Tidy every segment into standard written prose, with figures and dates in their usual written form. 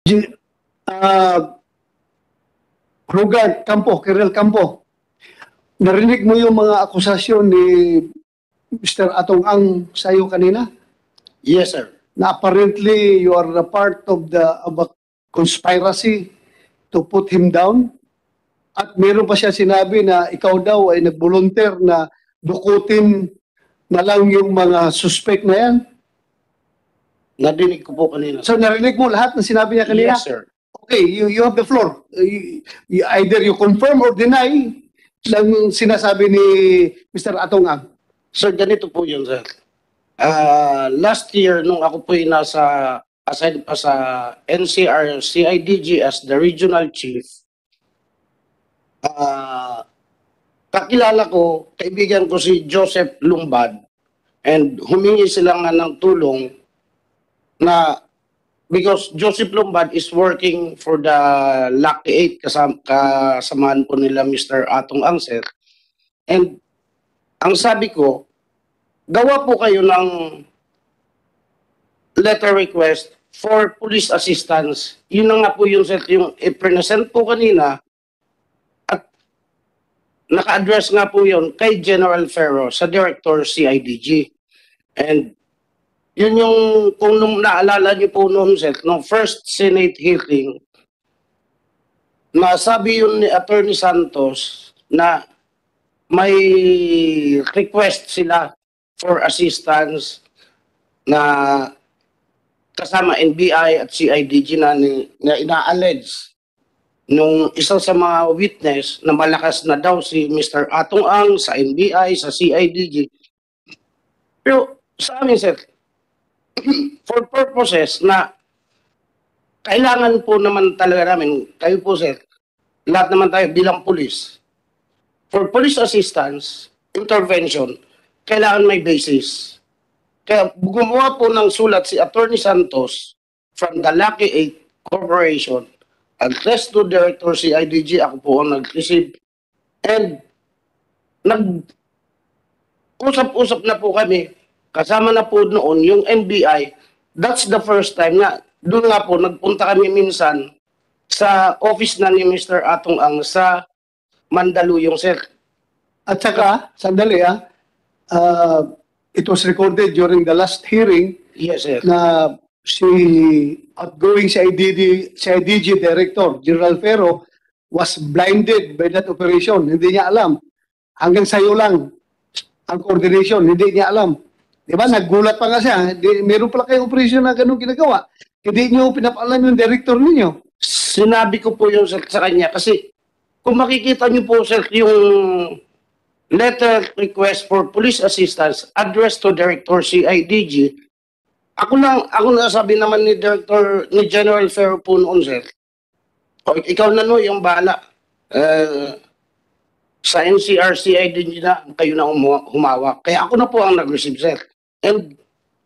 G- ah, Rugard Campo, Kirel Campo, narinig mo yung mga akusasyon ni Mr. Atong Ang sa'yo kanina? Yes, sir. Na apparently you are a part of a conspiracy to put him down? At meron pa siya sinabi na ikaw daw ay nag-volunteer na dukutin na lang yung mga suspect na yan? Nadinig ko po kanina. So narinig mo lahat ng sinabi niya kanina? Yes, sir. Okay, you have the floor. Either you confirm or deny lang sinasabi ni Mr. Atong Ang. Sir, ganito po yun, sir. Last year, nung ako po yung assigned pa sa NCR CIDG as the regional chief, kakilala ko, kaibigan ko si Joseph Lumbad, and humingi sila nga ng tulong na because Joseph Lumbad is working for the Lucky 8 kasamaan po nila Mr. Atong Ang, sir. And ang sabi ko, gawa po kayo ng letter request for police assistance. Yun na nga po yung i-present po kanina at naka-address nga po yun kay General Ferro sa Director CIDG. And yun yung, kung naalala niyo po noon, sir, no first Senate hearing, nasabi yun ni Attorney Santos na may request sila for assistance na kasama NBI at CIDG na ina-allege nung isa sa mga witness na malakas na daw si Mr. Atong Ang sa NBI, sa CIDG. Pero sa amin, sir, for purposes na kailangan po naman talaga namin, kayo po, sir, lahat naman tayo bilang pulis, for police assistance, intervention, kailangan may basis. Kaya gumawa po ng sulat si Attorney Santos from the Lucky 8 Corporation, address to Director CIDG, ako po ang nag-receive, and nag-usap-usap na po kami, kasama na po noon yung NBI. That's the first time na doon nga po nagpunta kami minsan sa office na ni Mr. Atong Ang sa Mandaluyong, sir. At saka, sandali it was recorded during the last hearing. Yes, sir. Na si outgoing CIDG Director, General Ferro, was blinded by that operation. Hindi niya alam. Hanggang sayo lang ang coordination, hindi niya alam. Diba? Naggulat pa nga siya. Meron pala kayong operation na ganun ginagawa. Hindi niyo pinapaalam yung director ninyo. Sinabi ko po yun, sir, sa kanya kasi kung makikita niyo po, sir, yung letter request for police assistance addressed to Director CIDG, ako na sabi naman ni General Ferro po noon, sir. O, ikaw na no, yung bahala. Sa NCR CIDG na, kayo na humawak. Kaya ako na po ang nag-receive, sir. And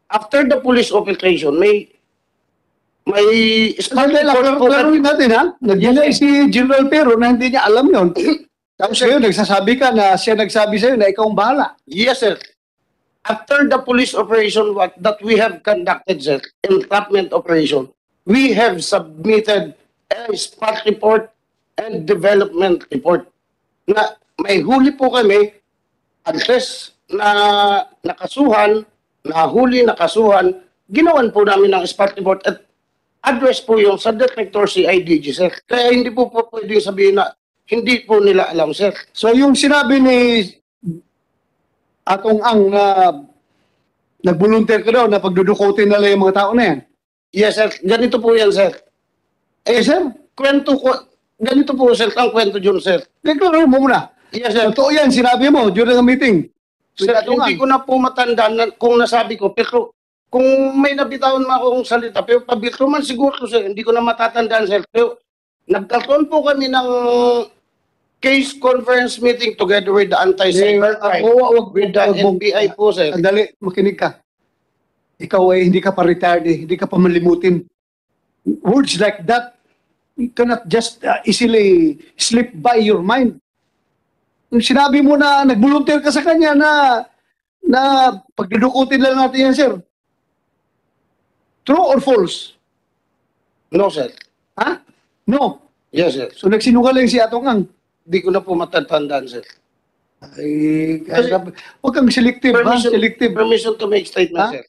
after the police operation, may Klaruhin natin, ha? Nag-deny si General Ferro na hindi niya alam yon. Tapos ngayon, nagsasabi ka na siya nagsabi sa'yo na ikaw ang bahala. Yes, sir. After the police operation that we have conducted, sir, entrapment operation, we have submitted a spot report and development report na may huli po kami, address na nakasuhan, nahuli, nakasuhan, ginawan po namin ng spot report at address po yung sa Director CIDG, sir. Kaya hindi po pwedeng sabihin na hindi po nila alam, sir. So yung sinabi ni Atong Ang na nag-volunteer ka daw na pagdudukutin nila yung mga tao na yan. Yes, sir. Ganito po yan, sir. Sir? Kwento ko, ganito po, sir, ang kwento dyan, sir. Deklaro mo muna. Yes, sir. Totoo yan, sinabi mo during the meeting. Sir, hindi ko na po matandaan kung nasabi ko, pero kung may nabitawan mo akong salita, pero pabirto man siguro, sir, hindi ko na matatandaan, sir. Pero nagkaroon po kami ng case conference meeting together with the anti-cybercrime, with the NBI po, sir. Sandali, makinig ka. Ikaw ay hindi ka pa retired, hindi ka pa malimutin. Words like that, you cannot just easily slip by your mind. Yung sinabi mo na nag-volunteer ka sa kanya na pagdudukutin lang natin yan, sir. True or false? No, sir. No. Yes, sir. So nagsinungaling si Atong Ang. Di ko na po matatandaan, sir. Ay, Kasi- huwag kang selective, ha? Selective. Permission to make statement, Ha? sir.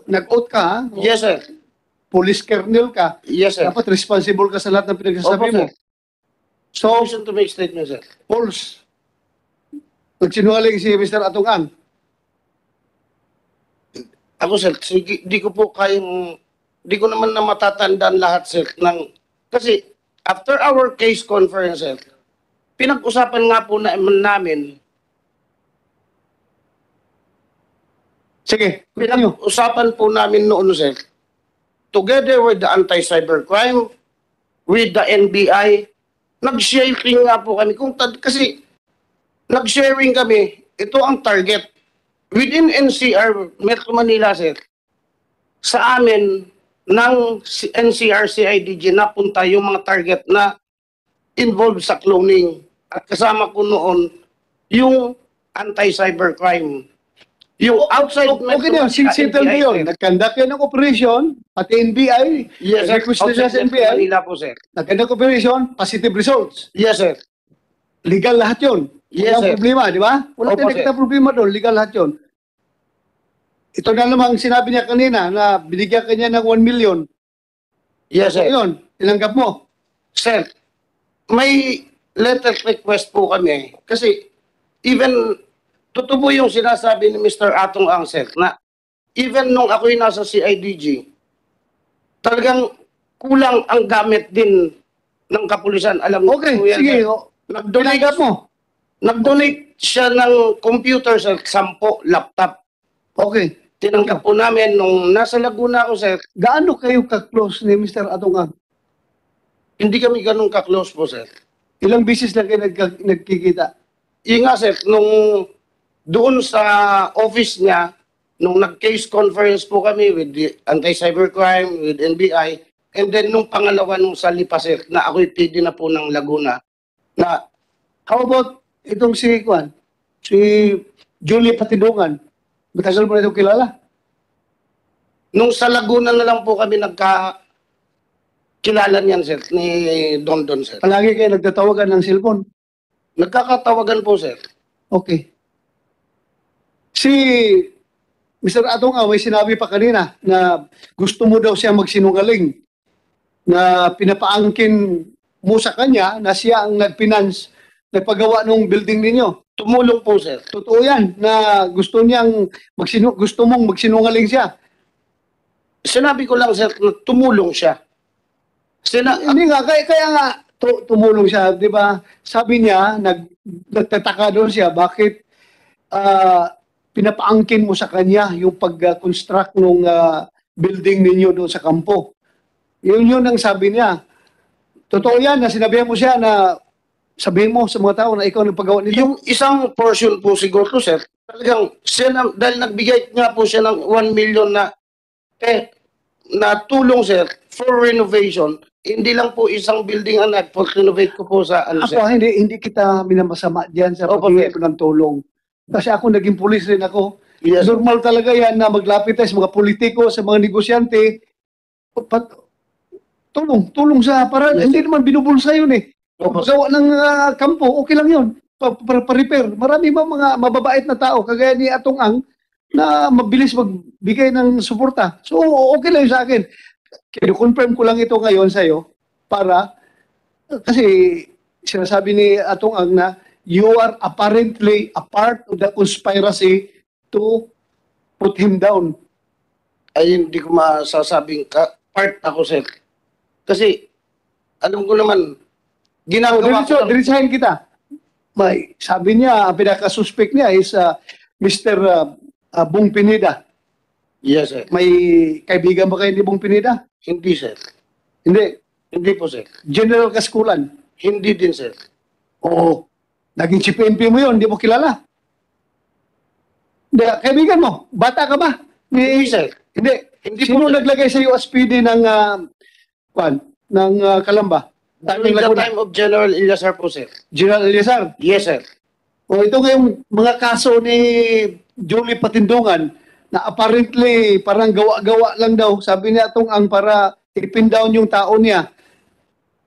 Nag-out ka, ha? Yes, sir. Police kernel ka. Yes, sir. Dapat responsible ka sa lahat ng pinagsasabi Opo, mo. sir. So, Permission to make statement, sir. false. Nagsinungaling si Mr. Atong Ang. Ako, sir, sige, di ko po kayang, di ko naman na matatandaan lahat, sir, kasi after our case conference, sir, pinag-usapan nga po namin, Sige, continue. pinag-usapan po namin noon, sir, together with the anti-cybercrime, with the NBI, nag-sharing nga po kami. Kasi nag-sharing kami, ito ang target. Within NCR, Metro Manila, sir, sa amin, ng NCR CIDG, napunta yung mga target na involved sa cloning. At kasama ko noon, yung anti-cybercrime. Yung outside Okay na, settle na yun. Nagkandak yan ng operation, pati NBI, Yes, sir. request na siya sa Outside Metro NBI, Manila po, sir. nagkandak operation, positive results. Yes, sir. Legal lahat yun. Yes, Walang sir. problema, di ba? Wala Opo, tayong sir. nakita problema doon, legal lahat yun. Ito na namang sinabi niya kanina na binigyan kanya ng 1 million. Yes, So sir. yun, tinanggap mo. Sir, may letter request po kami. Kasi even, totoo po yung sinasabi ni Mr. Atong Ang, sir, na even nung ako'y nasa CIDG, talagang kulang ang gamit din ng kapulisan. Alam niyo Okay, po yan, sige. sir. Tinanggap mo. Nag-donate siya ng computer, sir, 10 laptop. Okay. Tinanggap po namin nung nasa Laguna ako, sir. Gaano kayo ka-close ni Mr. Atongan? Hindi kami ganun ka-close po, sir. Ilang bisis lang kayo nagkikita? Yun nga, sir, nung doon sa office niya, nung nag-case conference po kami with the anti-cybercrime, with NBI, and then nung pangalawa nung sa Lipa, sir, na ako'y PD na po ng Laguna, na How about itong si Juan? Si Julie Patidungan. Matagal mo na itong kilala? nung sa Laguna na lang po kami kilala niyan, sir, ni Don Don, sir. Palagi kayo nagtatawagan ng cellphone. Nagkakatawagan po, sir. Okay. Si Mr. Atong may sinabi pa kanina na gusto mo daw siya magsinungaling na pinapaangkin mo sa kanya na siya ang nagfinance, nagpagawa ng building ninyo. Tumulong po, sir. Totoo yan na gusto niyang gusto mong magsinungaling siya. Sinabi ko lang, sir, na tumulong siya. Hindi nga, kaya nga tumulong siya, di ba? Sabi niya, nagtataka doon siya, bakit pinapaangkin mo sa kanya yung pag-construct ng building ninyo doon sa kampo. Yun ang sabi niya. Totoo yan na sinabihan mo siya na sabihin mo sa mga tao na ikaw ang nagpagawa nito. Yung isang portion po siguro, sir, talagang siya dahil nagbigay nga po siya ng 1 million na tulong, sir, for renovation. Hindi lang po isang building ang nag-renovate ko po sa ano, sir. Ako, hindi kita minamasama diyan sa Opo, paghingi sir. ko ng tulong. Kasi ako naging pulis rin ako. Yes, sir. Normal talaga yan na maglapit tayo sa mga politiko, sa mga negosyante. Tulong sa para Yes, hindi naman binubulsa yun eh. Opo, sir. Paggawa ng kampo, okay lang yun. Pa-repair. Marami mga mababait na tao, kagaya ni Atong Ang, na mabilis magbigay ng suporta. So, okay lang yun sa akin. Kino-confirm ko lang ito ngayon sa'yo para, kasi sinasabi ni Atong Ang na you are apparently a part of the conspiracy to put him down. Ay, hindi ko masasabing part ako, sir. Kasi, alam ko naman, ginagawa ko lang. Diretsahin kita. Sabi niya, ang pinaka-suspect niya is Mr. Bong Pineda. Yes, sir. May kaibigan ba kayo ni Bong Pineda? Hindi, sir. Hindi. Hindi po, sir. General Kaskulan. Hindi din, sir. Oo. Naging chief PNP mo yun, hindi mo kilala. Hindi, kaibigan mo, bata ka ba? Hindi, sir. Hindi. Hindi Sino po, sir. naglagay sa USPD ng Kalamba? During the time of General Eliazar po, sir. General Eliazar. Yes, sir. O ito ngayong mga kaso ni Julie Patindungan na apparently parang gawa-gawa lang daw. Sabi niya itong ang para ipin down yung tao niya.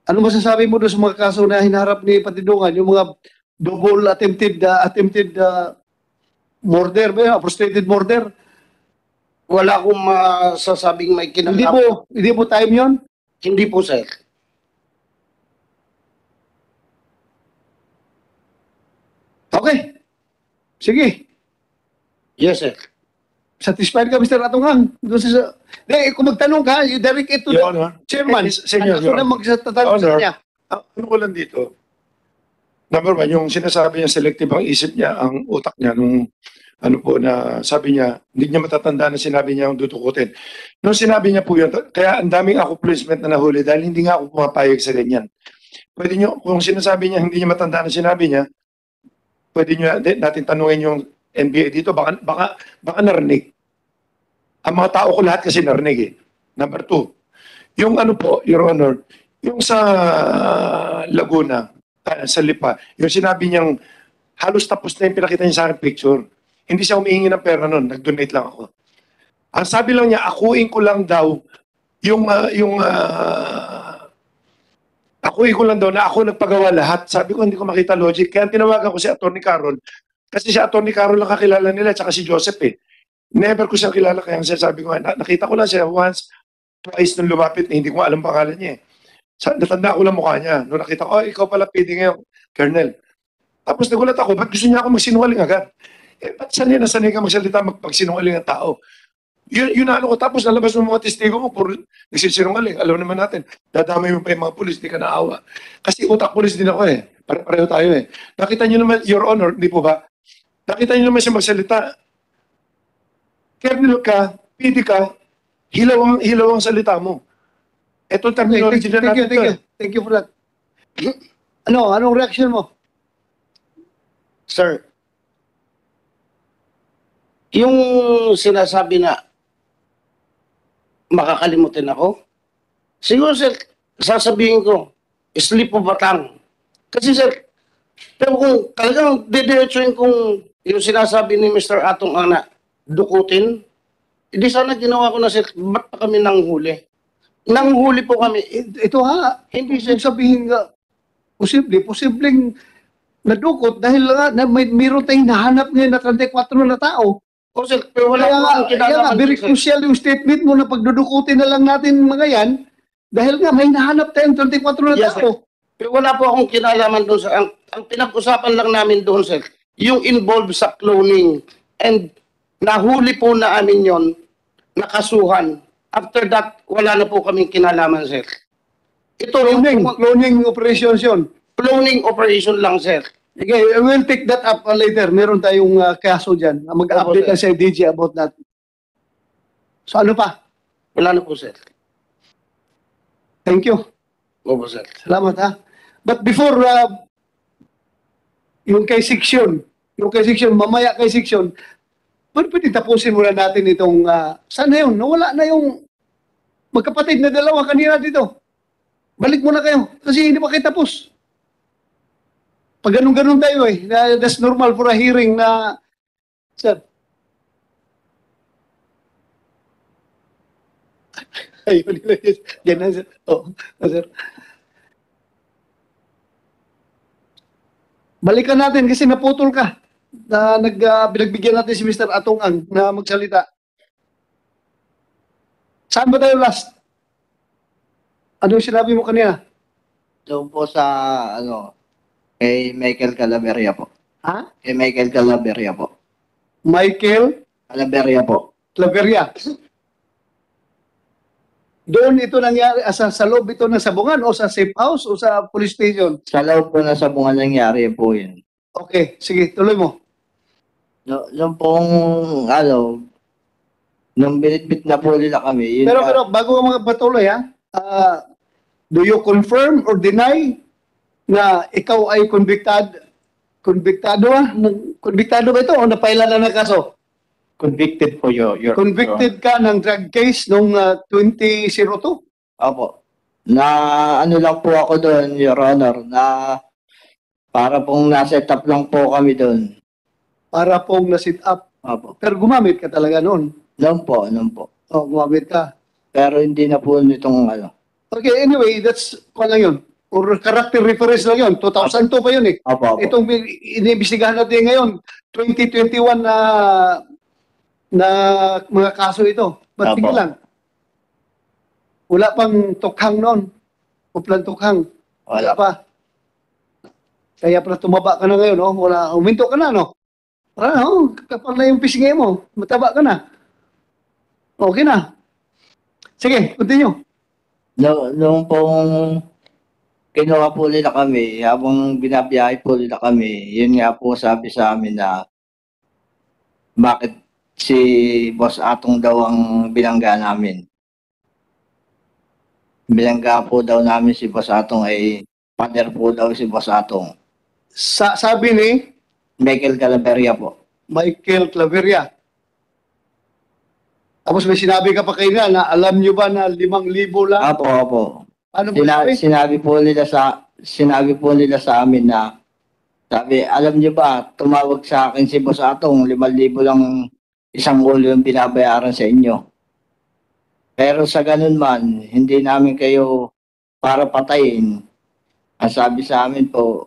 Ano masasabi mo doon sa mga kaso na hinaharap ni Patidungan, yung mga double attempted murder, frustrated murder? Wala akong masasabing may kinalaman. Hindi po time yon. Hindi po, sir. Okay. Sige. Yes, sir. Satisfied ka, Mr. Atungang? Doon kung magtanong ka, you direct it to Your the Honor. chairman. Senyor, Ako na magtatanong sa Honor. kanya. Ano ko lang dito? Number one, yung sinasabi niya selective ang isip niya, ang utak niya, nung ano po na sabi niya, hindi niya matatanda na sinabi niya yung dutukutin. Nung sinabi niya po yun, kaya ang daming accomplishment na nahuli dahil hindi nga ako pumapayag sa ganyan. Pwede niyo, kung sinasabi niya, hindi niya matanda na sinabi niya, pwede niyo natin tanungin yung NBA dito, baka narinig. Ang mga tao ko lahat kasi narinig eh. Number two, yung ano po, Your Honor, yung sa Laguna, sa Lipa, yung sinabi niyang halos tapos na yung pinakita niya sa akin picture. Hindi siya humihingi ng pera nun, nag-donate lang ako. Ang sabi lang niya, akuin ko lang daw akuin ko lang daw na ako nagpagawa lahat. Sabi ko, hindi ko makita logic. Kaya tinawagan ko si Atty. Carol. Kasi si Atty. Carol lang kakilala nila, tsaka si Joseph eh. Never ko siya kilala, kaya sabi ko, nakita ko lang siya once, twice nung lumapit, hindi ko alam pangalan niya eh. Natanda ko lang mukha niya. Nung nakita ko, ikaw pala PD ngayon, Colonel. Tapos nagulat ako, ba't gusto niya ako magsinungaling agad? Eh, ba't sanay ka magsalita magsinungaling ang tao? Yun na ano ko. Tapos nalabas ng mga testigo mo, puro nagsisinungaling. Alam naman natin, dadamay mo pa yung mga pulis, di ka naawa. Kasi utak pulis din ako eh. Pareho tayo eh. Nakita niyo naman, Your Honor, di po ba? Nakita niyo naman siya magsalita. Colonel ka, PD ka, hilaw ang salita mo. Ito terminology na natin. Thank you for that. Anong reaction mo? Sir, yung sinasabi na makakalimutin ako, siguro, sir, sasabihin ko, slip of a tongue. Kasi, sir, pero kung talagang didiretsuin kung yung sinasabi ni Mr. Atong Ana, dukutin, hindi sana ginawa ko na, sir, ba't pa kami nanghuli? Nanghuli po kami. Ito ha, hindi siya sabihin nga, posibleng nadukot dahil nga mayroon tayong nahanap ngayon na 34 na tao. O, sir, pero wala po akong Kaya nga, kinalaman. very sir. crucial yung statement mo na pagdudukutin na lang natin mga yan dahil nga may nahanap tayong 34 na Yes, tao. Pero wala po akong kinalaman doon, sir. Ang pinag-usapan lang namin doon, sir, yung involved sa cloning. And nahuli po na amin yon, nakasuhan. After that, wala na po kaming kinalaman, sir. Ito yung Cloning operations yun. cloning operation lang, sir. Okay, we'll take that up later. Meron tayong kaso dyan. Mag-update Opo, na sa DG about that. So ano pa? Wala na po, sir. Thank you. Opo, sir. Salamat ha. But before yung kay section, mamaya kay section, pwede tapusin muna natin itong, sana yun, nawala na yung magkapatid na dalawa kanina dito. Balik muna kayo, kasi hindi pa kayo tapos. Pag ganun-ganun tayo eh, that's normal for a hearing na, sir. Ay, yan na, sir. Oh, sir. Balikan natin kasi naputol ka. Na binagbigyan natin si Mr. Atong Ang na magsalita. Saan ba tayo last? Ano yung sinabi mo kanina? Doon po sa, kay Michael Calaveria po. Ha? Kay Michael Calaveria po. Michael Calaveria po. Claveria. Doon ito nangyari, sa loob ito ng sabungan o sa safe house o sa police station? Sa loob po na sabungan nangyari po yun. Okay, sige, tuloy mo. Yung pong, nung binitbit na po nila kami, yun Pero bago ka mga patuloy ha, do you confirm or deny na ikaw ay konbiktado ba ito o napaila na ng kaso? convicted po your Convicted ka ng drug case noong 2002? Opo. Na lang po ako doon, Your Honor, na para pong na-set up lang po kami doon. Para pong na-sit up. Opo. Pero gumamit ka talaga noon. Noon po. O, gumamit ka. Pero hindi na po nitong Okay, anyway, lang yun. Or character reference lang yun. 2002 pa yun eh. Opo, opo. Itong iniimbestigahan natin ngayon, 2021 na mga kaso ito. Ba't Apo. lang? Wala pang tukhang noon. Uplan tukhang. Wala Wala. pa. Kaya pala tumaba ka na ngayon, no? Wala, uminto ka na, no? Wala, no? Kapal na yung pisngi mo. Mataba ka na. Okay na. Sige, continue. Nung pong kinuha po nila kami, habang binabiyahe po nila kami, yun nga po sabi sa amin na bakit si Boss Atong daw ang binangga namin. Binangga po daw namin si Boss Atong ay pader po daw si Boss Atong. Sabi ni Michael Calaveria po. Michael Claveria. Tapos may sinabi ka pa kanina na alam nyo ba na 5,000 lang? Apo, opo. Ano ba sabi? Sinabi po nila sa amin na sabi, alam niyo ba, tumawag sa akin si Boss Atong, 5,000 lang isang ulo yung binabayaran sa inyo. Pero sa ganun man, hindi namin kayo para patayin. Ang sabi sa amin po,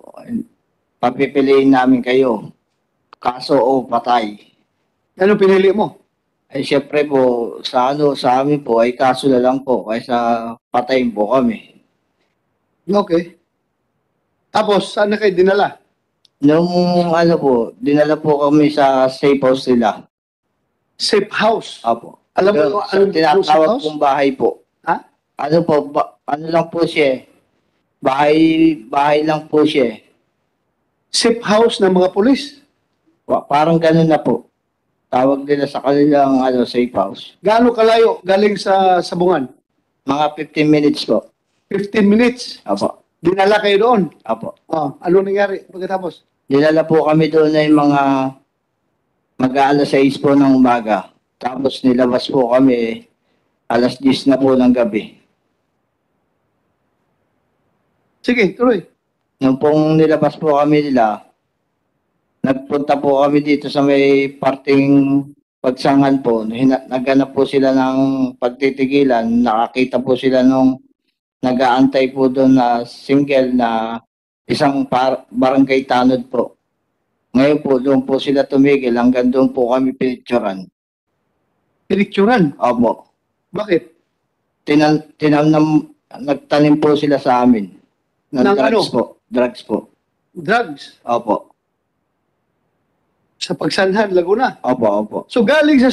papipiliin namin kayo. Kaso o patay. Ano pinili mo? Ay syempre po, sa amin po, ay kaso na lang po, kaysa patayin po kami. Okay. Tapos, saan na kayo dinala? Nung dinala po kami sa safe house nila. Safe house. Apo. Alam mo Sa anong safe tinatawag house? pong bahay po. Ha? Ano lang po siya eh. Bahay lang po siya eh. Safe house ng mga pulis. Parang ganun na po. Tawag nila sa kanilang safe house. Gaano kalayo galing sa Sabungan? Mga 15 minutes po. 15 minutes. Apo. Dinala kayo doon. Apo. Oh, ano nangyari pagkatapos? Dinala po kami doon ay mga mag-aalas 6 po ng umaga. Tapos nilabas po kami alas 10 na po ng gabi. Sige, tuloy. Nung pong nilabas po kami nila, nagpunta po kami dito sa may parting pagsangan po. Naghanap po sila ng pagtitigilan. Nakakita po sila nung nag-aantay po doon na single na isang barangay tanod po. Ngayon po, doon po sila tumigil. Hanggang doon po kami pinicturan. Pinicturan. Opo. Bakit? Nagtanim po sila sa amin. Ng Ng drugs ano? po. Drugs po. Drugs. Opo. Sa Pagsanhan, Laguna. Opo. So galing sa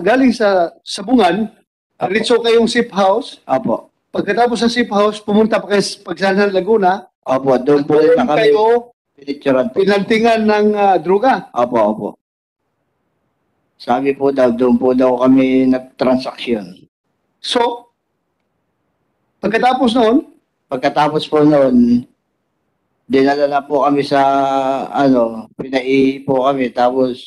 galing sa Sabungan, diretso kayong safe house. Opo. Pagkatapos sa safe house, pumunta pa kayo sa Pagsanhan, Laguna. Opo. Doon po Doon na kami kayo pinicturan po. pinantingan ng droga. Opo. Sabi po daw, doon po daw kami nag-transaction. So, pagkatapos Pagkatapos po noon, dinala na po kami sa, pinaihi po kami, tapos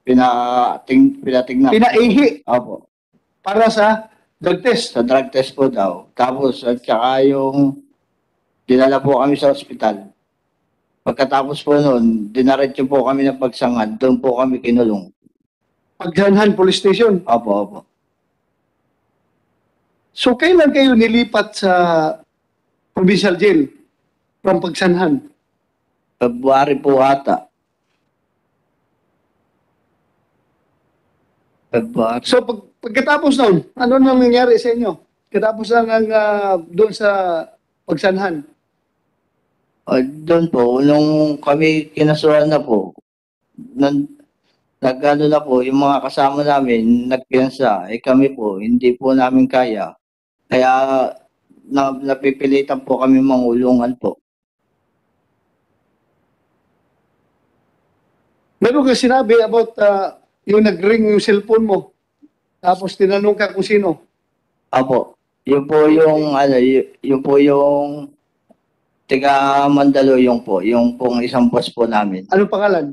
pinatignan. pinaihi Opo, para sa drug test. sa drug test po daw. Tapos, at saka yung, dinala po kami sa ospital. Pagkatapos po noon, dinaretso po kami ng pagsangan, doon po kami kinulong. Pagsanhan Police Station. Opo. So, kailan kayo nilipat sa provincial jail from Pagsanhan? February po ata. February. So, pagkatapos noon, ano nang nangyari sa inyo? Pagkatapos ng doon sa Pagsanhan. Doon po, nung kami kinasuhan na po, nag-ano na po, yung mga kasama namin, nagpiyansa, kami po, hindi po namin kaya. Kaya napipilitan po kami mangulungan po. Meron ka sinabi about yung nag-ring yung cellphone mo. Tapos tinanong ka kung sino. Apo, yun po yung, yun po yung tiga Mandaluyong po, yung pong isang boss po namin. Anong pangalan?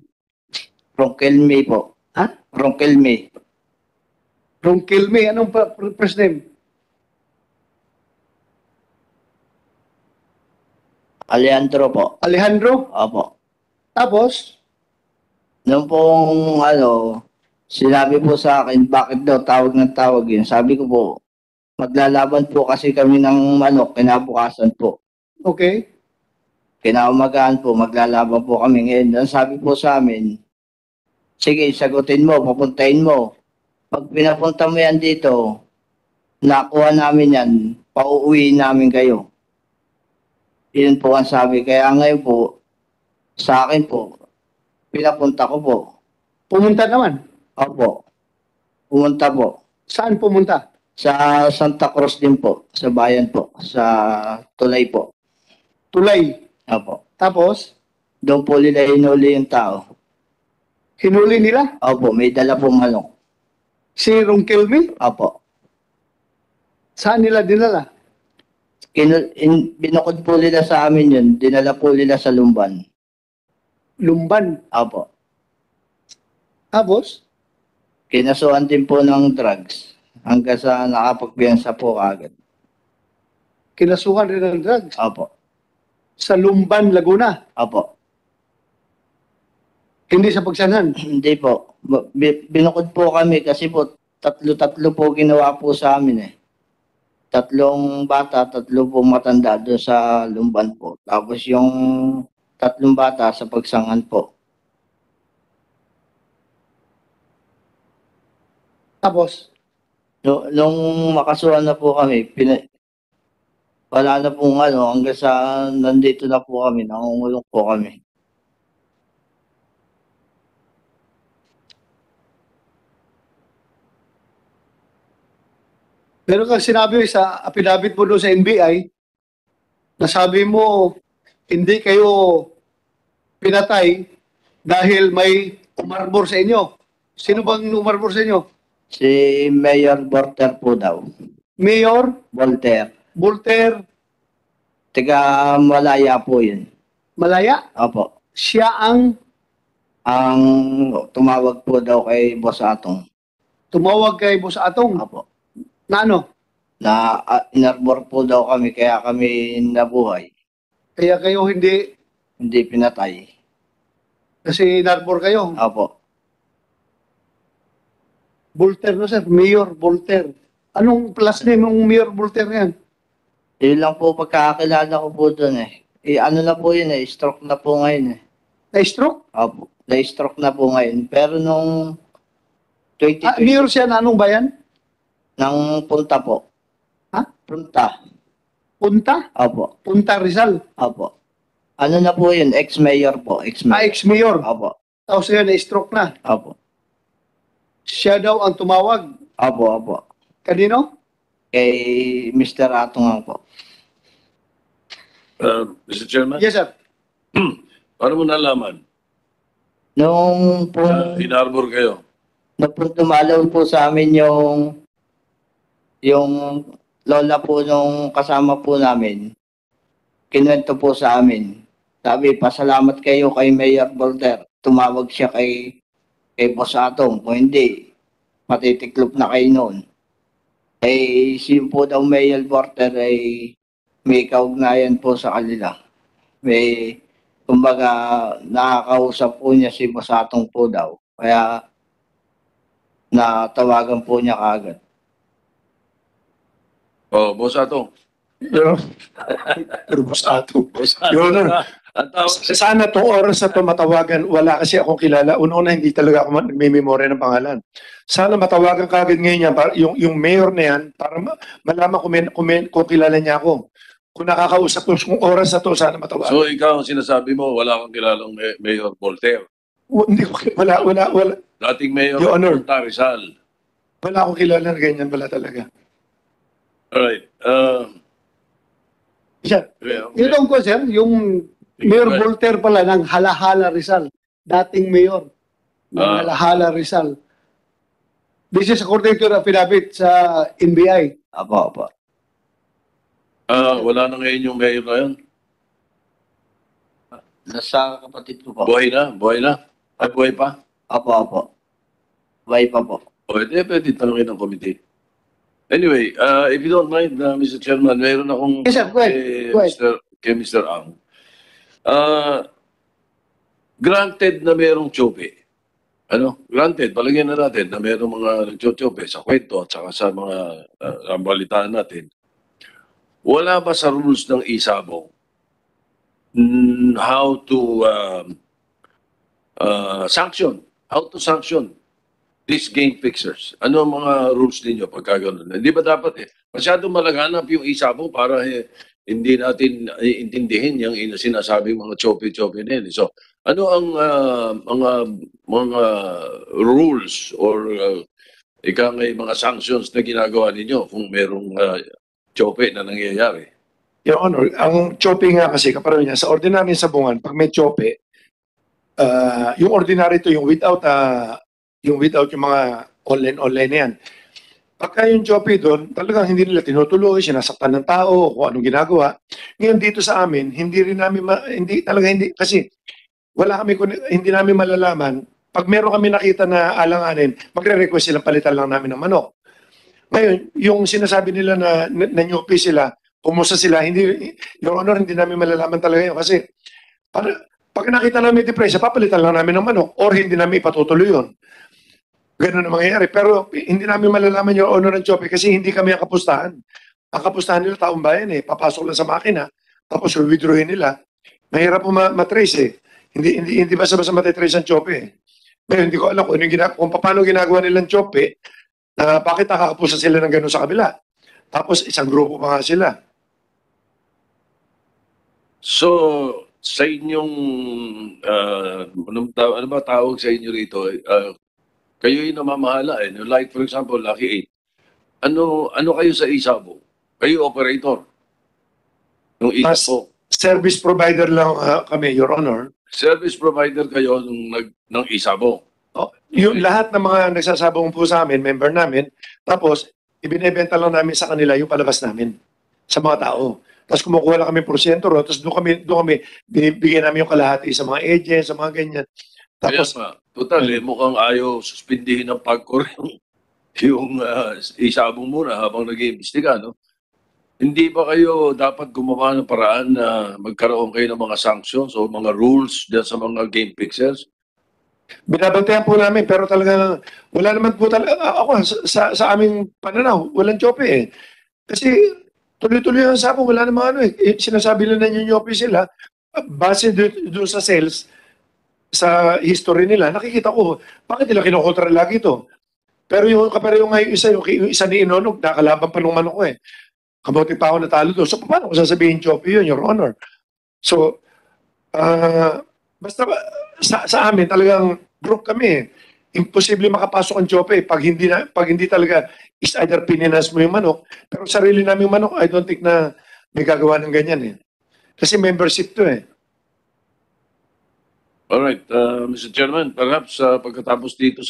Ronquel May po. Ha? Ronquel May. Ronquel May. Anong first name? Alejandro po. Alejandro. Apo. Tapos, Nung pong sinabi po sa akin, bakit daw tawag ng tawag yun? Sabi ko po, maglalaban po kasi kami ng manok, kinabukasan po. okay. Kinaumagahan po, maglalaban po kami ngayon. Ang sabi po sa amin, sige, sagutin mo, papuntahin mo. Pag pinapunta mo yan dito, nakuha namin yan, pauuwiin namin kayo. Yun po ang sabi. Kaya ngayon po, sa akin po, pinapunta ko po. Pumunta naman. Opo. Pumunta po. Saan pumunta? Sa Santa Cruz din po. Sa bayan po. Sa Tulay po. Tulay. Opo. Tapos, Doon po nila hinuli yung tao. hinuli nila Opo. May dala po manok. si Ronquilme. Opo. Saan nila dinala? Binukod po nila sa amin yun. Dinala po nila sa Lumban. Lumban. Opo. Tapos, Kinasuhan din po ng drugs. Hanggang sa nakapagpiyansa po agad. kinasuhan rin ng drugs Opo. sa Lumban, Laguna. Opo. Hindi sa pagsanhan. Hindi po. Binukod po kami kasi po tatlo po ginawa po sa amin eh. 3 bata, 3 po matanda doon sa Lumban po. Tapos yung 3 bata sa pagsangan po. Tapos, Nung makasuhan na po kami, wala na pong hanggang sa nandito na po kami, nangungulong po kami. meron kang sinabi sa affidavit mo doon sa NBI, nasabi mo, hindi kayo pinatay dahil may umarbor sa inyo. Sino bang umarbor sa inyo? Si Mayor Volter po daw. Mayor Volter. Volter Taga Malaya po yun. Malaya. Opo. Siya ang Ang tumawag po daw kay Boss Atong. tumawag kay Boss Atong. Opo. Na ano? Na inarbor po daw kami kaya kami nabuhay. Kaya kayo hindi, Hindi pinatay. kasi narbor kayo. Opo. Volter na sir, Mayor Volter. Anong plus name ng Mayor Volter yan? Yun lang po pagkakakilala ko po doon eh. Ano na po yun eh, stroke na po ngayon eh. Na-stroke? Opo. Na-stroke na po ngayon. Pero nung 2020, Mayor siya na anong bayan? nang punta po. Ha? Punta. Punta? Opo. Punta Rizal. Opo. Ano na po yun? Ex-mayor po. Ex-mayor. Ex-mayor. Opo. Tapos yun, na-stroke na. Opo. Siya daw ang tumawag. Opo, opo. Kanino? Kay Mr. Atungang po. Mr. Chairman, Yes, sir. paano mo nalaman? Nung po, In-arbor kayo. nung po dumalaw po sa amin yung lola po nung kasama po namin, kinuwento po sa amin. Sabi, pasalamat kayo kay Mayor Volter. Tumawag siya kay Boss Atong. Kung hindi, matitiklop na kayo noon. Eh, si po daw Mayor Volter ay may kaugnayan po sa kanila. May, kumbaga, nakakausap po niya si Boss Atong po daw. Kaya, natawagan po niya kaagad. Oh, Boss Atong. Pero Boss Ato. Your Honor, Ang tawag sana itong oras na ito matawagan, wala kasi akong kilala. Una-una, hindi talaga ako nagmimemorya ng pangalan. Sana matawagan kagad ngayon yan, para, yung mayor na yan, para malaman kung kilala niya ako. Kung nakakausap ko, kung oras na ito, sana matawagan. So ikaw, ang sinasabi mo, wala kang kilalang Mayor Voltaire. Hindi ko, wala, Dating Mayor Your Honor. Punta Rizal. wala akong kilala na ganyan, wala talaga. Alright. Yan. Yun ang ko, sir, yung Mayor Volter pala ng Halahala Rizal. Dating mayor ng Ah. Halahala Rizal. This is according to the affidavit sa NBI. Apo, apo. Wala na ngayon yung mayor na yun. Nasa kapatid ko po. Buhay na? Buhay na? Ay, buhay pa? Apo, apo. Bye pa po. O, hindi, pwede tanongin ng committee. Anyway, if you don't mind, Mr. Chairman, mayroon akong Yes, sir. Go ahead. Go ahead. kay Mr. Ang. Granted na mayroong tsope. Granted, palagyan na natin na mayroong mga nagtsope sa kwento at saka sa mga balitaan natin. Wala ba sa rules ng isabong how to how to sanction these game fixers. Ano ang mga rules ninyo pagka ganun? Hindi ba dapat masyadong malaganap yung isabong para hindi natin intindihin yung sinasabing mga choppy-choppy na yun. So, ano ang mga rules or may mga sanctions na ginagawa ninyo kung merong choppy na nangyayari? Your Honor, ang choppy nga kasi, kapareho niya, sa ordinary sabungan, pag may choppy, yung ordinary to, yung without yung mga online na yan. Pagka yung choppy doon, talagang hindi nila tinutuloy, sinasaktan ng tao, kung anong ginagawa. Ngayon dito sa amin, hindi rin namin, kasi hindi namin malalaman, pag meron kami nakita na alanganin, magre-request silang palitan lang namin ng manok. Ngayon, yung sinasabi nila na nanyupi sila, pumusa sila, Your Honor, hindi namin malalaman talaga yun. Kasi, pag nakita namin depresya, papalitan lang namin ng manok or hindi namin ipatutuloy yun. Ganun ang mangyayari. Pero hindi namin malalaman yung honor ng choppy kasi hindi kami ang kapustahan. Ang kapustahan nila taong bayan papasok lang sa makina, tapos withdrawin nila. Mahirap po matrace Hindi basta-basta matitrace ang choppy Ngayon, hindi ko alam kung paano ginagawa nilang choppy, bakit nakakapusta sila ng ganun sa kabila. Tapos isang grupo pa nga sila. So, sa inyong, ano ba tawag sa inyo rito? Kayo yung namamahala Like for example, Lucky 8. Ano kayo sa isabong? Kayo operator. Nung isabong. Service provider lang kami, Your Honor. Service provider kayo ng isabong. Yung lahat ng mga nagsasabong po sa amin, member namin, tapos ibinebenta lang namin sa kanila yung palabas namin sa mga tao. Tapos kumukuha lang kami porsyento tapos doon kami binibigyan namin yung kalahati sa mga agents, sa mga ganyan. Tapos, Total, mukhang ayaw suspindihin ng pagkor yung isabong muna habang nag-iimbestiga, no? Hindi ba kayo dapat gumawa ng paraan na magkaroon kayo ng mga sanctions o mga rules dyan sa mga game fixers? binabantayan po namin, pero talaga, wala naman po talaga, ako, sa aming pananaw, walang chope Kasi, tuloy-tuloy ang sabong, wala namang sinasabi nila na nyonyope sila, base doon sa sales, sa history nila, nakikita ko, bakit nila kinukontra lagi ito? Pero yung kapareho nga yung isa ni Inonog, nakalaban pa nung manok ko Kabuti pa ako natalo doon. So, paano ko sasabihin choppy yun, Your Honor? So, basta sa amin, talagang group kami. Imposible makapasok ang choppy pag hindi talaga is either pininas mo yung manok, pero sarili namin manok, I don't think na may gagawa ng ganyan Kasi membership to All right, Mr. Chairman, perhaps pagkatapos dito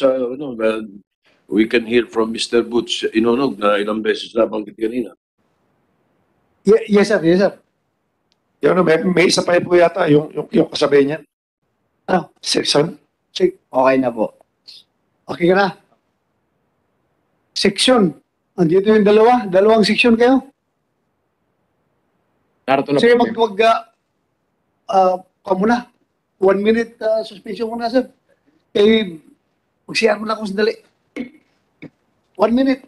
we can hear from Mr. Butch Inonog na ilang beses na banggit kanina. Yes, sir. Yes, sir. Yung may isa pa po yata yung kasabay niyan. Ano? Section. Okay na po. Okay ka na? Section. Andito yung dalawang section kayo. Narito na Sige, po. muna. 1 minute suspension muna, sir. Mag-share mo na ako sandali. 1 minute.